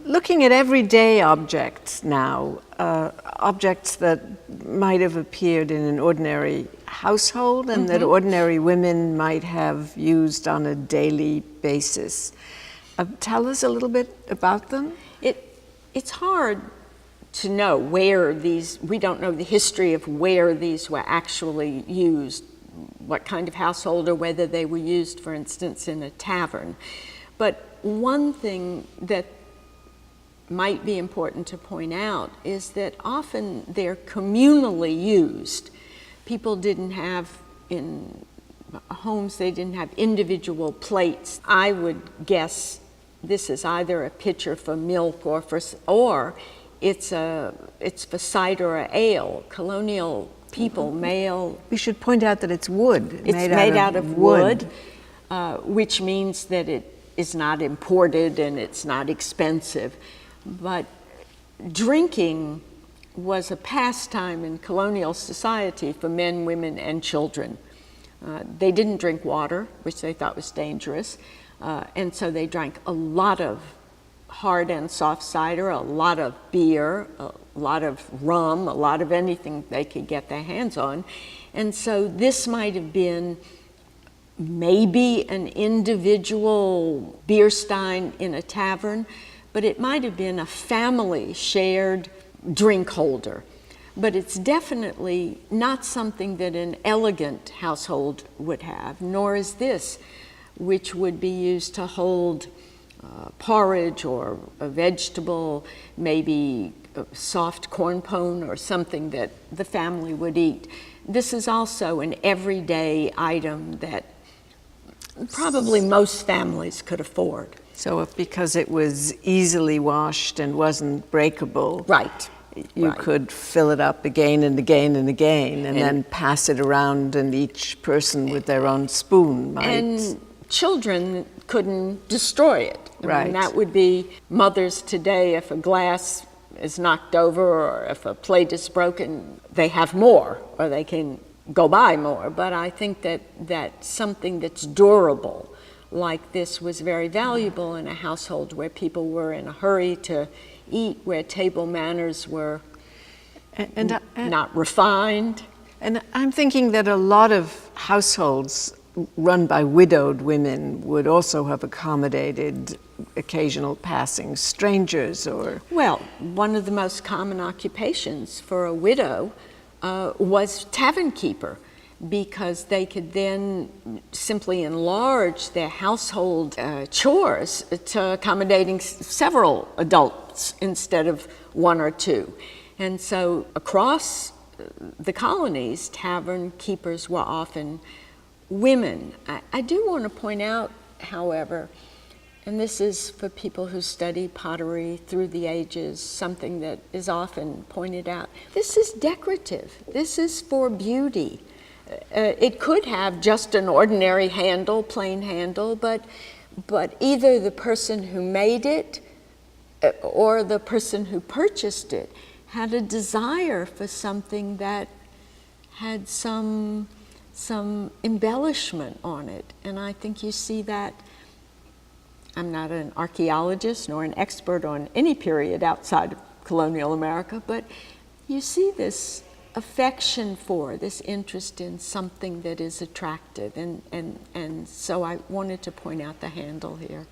Looking at everyday objects now, objects that might have appeared in an ordinary household and that ordinary women might have used on a daily basis. Tell us a little bit about them. It's hard to know where these, we don't know the history of where these were actually used, what kind of household, or whether they were used, for instance, in a tavern. But one thing that might be important to point out is that often they're communally used. People didn't have, in homes, they didn't have individual plates. I would guess this is either a pitcher for milk or it's for cider or ale. Colonial people, male. We should point out that it's wood. It's made out of wood, which means that it is not imported and it's not expensive. But drinking was a pastime in colonial society for men, women, and children. They didn't drink water, which they thought was dangerous, and so they drank a lot of hard and soft cider, a lot of beer, a lot of rum, a lot of anything they could get their hands on. And so this might have been maybe an individual beer stein in a tavern, but it might have been a family shared drink holder. But it's definitely not something that an elegant household would have, nor is this, which would be used to hold porridge or a vegetable, maybe a soft corn pone or something that the family would eat. This is also an everyday item that probably most families could afford. So because it was easily washed and wasn't breakable, right, you could fill it up again and again and again, and then pass it around, and each person with their own spoon might. And children couldn't destroy it. Right. I mean, that would be mothers today. If a glass is knocked over or if a plate is broken, they have more, or they can go buy more. But I think that something that's durable like this was very valuable in a household where people were in a hurry to eat, where table manners were not refined. And I'm thinking that a lot of households run by widowed women would also have accommodated occasional passing strangers or... Well, one of the most common occupations for a widow was tavern keeper, because they could then simply enlarge their household chores to accommodating several adults instead of one or two. And so across the colonies, tavern keepers were often women. I do want to point out, however, and this is for people who study pottery through the ages, something that is often pointed out. This is decorative. This is for beauty. It could have just an ordinary handle, plain handle, but either the person who made it or the person who purchased it had a desire for something that had some embellishment on it. And I think you see that. I'm not an archaeologist nor an expert on any period outside of colonial America, but you see this affection for, this interest in something that is attractive, and so I wanted to point out the handle here.